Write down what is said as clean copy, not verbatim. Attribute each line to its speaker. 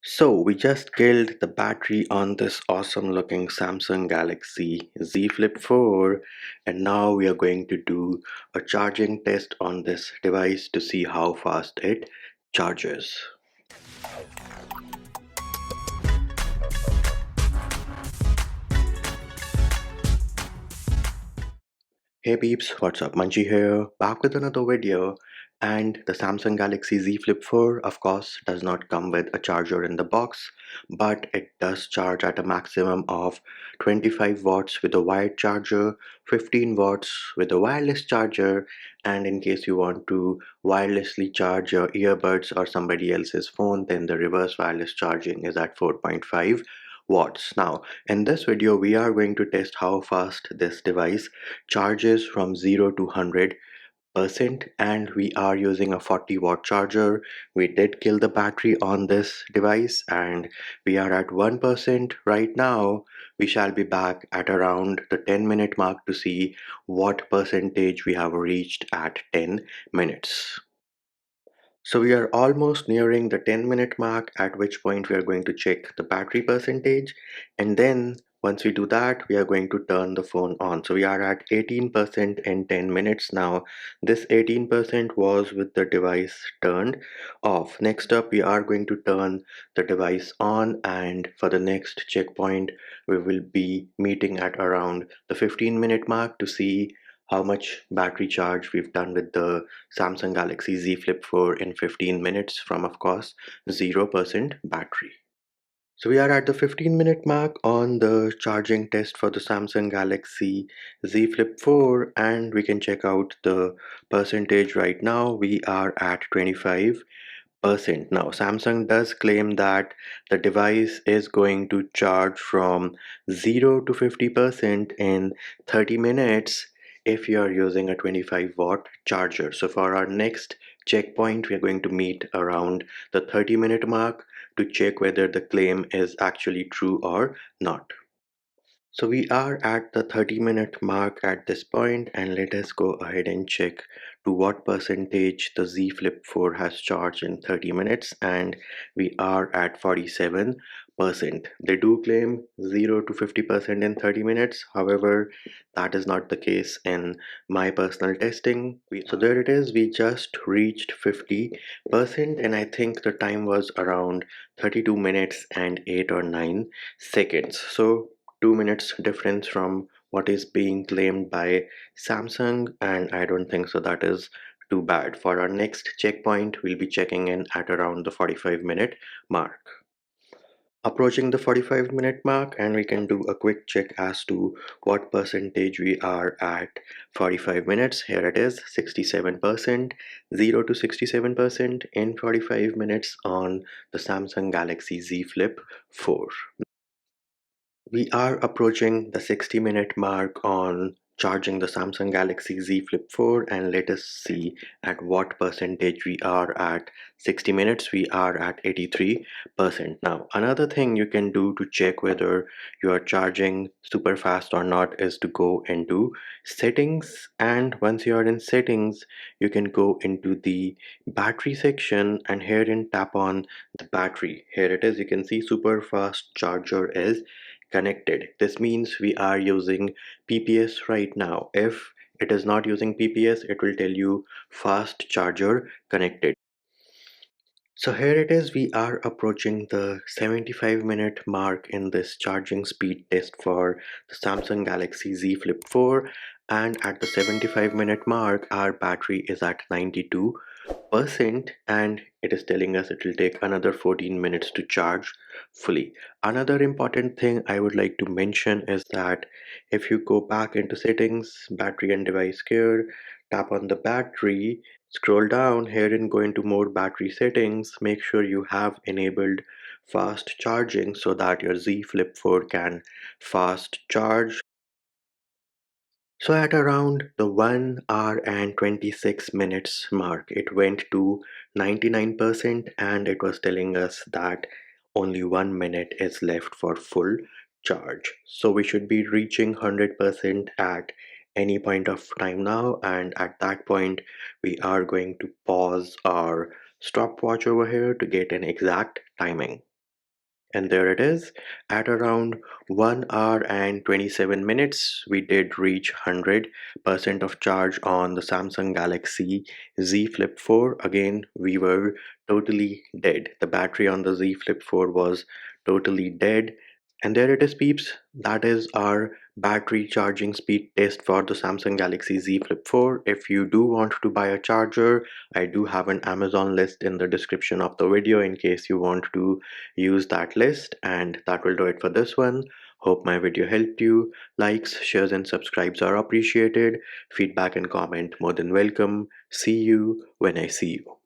Speaker 1: So we just killed the battery on this awesome looking Samsung Galaxy Z Flip 4, and now we are going to do a charging test on this device to see how fast it charges. Hey peeps, what's up? Munchie here, back with another video. And the Samsung Galaxy Z Flip 4, of course, does not come with a charger in the box, but it does charge at a maximum of 25 watts with a wired charger, 15 watts with a wireless charger, and in case you want to wirelessly charge your earbuds or somebody else's phone, then the reverse wireless charging is at 4.5 watts. Now, in this video, we are going to test how fast this device charges from 0 to 100%, and we are using a 40-watt charger. We did kill the battery on this device and we are at 1% right now. We shall be back at around the 10-minute mark to see what percentage we have reached at 10 minutes. So we are almost nearing the 10-minute mark, at which point we are going to check the battery percentage, and then once we do that we are going to turn the phone on. So we are at 18% in 10 minutes now. This 18% was with the device turned off. Next up we are going to turn the device on, and for the next checkpoint we will be meeting at around the 15-minute mark to see how much battery charge we've done with the Samsung Galaxy Z Flip 4 in 15 minutes from, of course, 0% battery. So we are at the 15-minute mark on the charging test for the Samsung Galaxy Z Flip 4, and we can check out the percentage right now. We are at 25%. Now, Samsung does claim that the device is going to charge from 0 to 50% in 30 minutes if you are using a 25-watt charger. So for our next checkpoint, we are going to meet around the 30-minute mark to check whether the claim is actually true or not. So we are at the 30-minute mark at this point, and let us go ahead and check to what percentage the Z Flip 4 has charged in 30 minutes, and we are at 47%. They do claim 0 to 50% in 30 minutes. However, that is not the case in my personal testing. So there it is, we just reached 50%, and I think the time was around 32 minutes and 8 or 9 seconds. So 2 minutes difference from what is being claimed by Samsung, and I don't think so that is too bad. For our next checkpoint, we'll be checking in at around the 45-minute mark. Approaching the 45-minute mark, and we can do a quick check as to what percentage we are at 45 minutes. Here it is, 67%, 0 to 67% in 45 minutes on the Samsung Galaxy Z Flip 4. We are approaching the 60-minute mark on charging the Samsung Galaxy Z Flip 4, and let us see at what percentage we are at 60 minutes. We are at 83%. Now, another thing you can do to check whether you are charging super fast or not is to go into settings, and once you are in settings, you can go into the battery section and herein tap on the battery. Here it is, you can see super fast charger is connected. This means we are using PPS right now. If it is not using PPS, it will tell you fast charger connected. So here it is, we are approaching the 75-minute mark in this charging speed test for the Samsung Galaxy Z Flip 4, and at the 75-minute mark our battery is at 92%, and it is telling us it will take another 14 minutes to charge fully. Another important thing I would like to mention is that if you go back into settings, battery and device care, tap on the battery, scroll down here and go into more battery settings. Make sure you have enabled fast charging so that your Z Flip 4 can fast charge. So at around the 1 hour and 26 minutes mark, it went to 99%, and it was telling us that only 1 minute is left for full charge. So we should be reaching 100% at any point of time now, and at that point we are going to pause our stopwatch over here to get an exact timing. And there it is. At around 1 hour and 27 minutes, we did reach 100% of charge on the Samsung Galaxy Z Flip 4. Again, we were totally dead. The battery on the Z Flip 4 was totally dead. And there it is, peeps. That is our battery charging speed test for the Samsung Galaxy Z Flip 4. If you do want to buy a charger, I do have an Amazon list in the description of the video in case you want to use that list. And that will do it for this one. Hope my video helped you. Likes, shares, and subscribes are appreciated. Feedback and comment more than welcome. See you when I see you.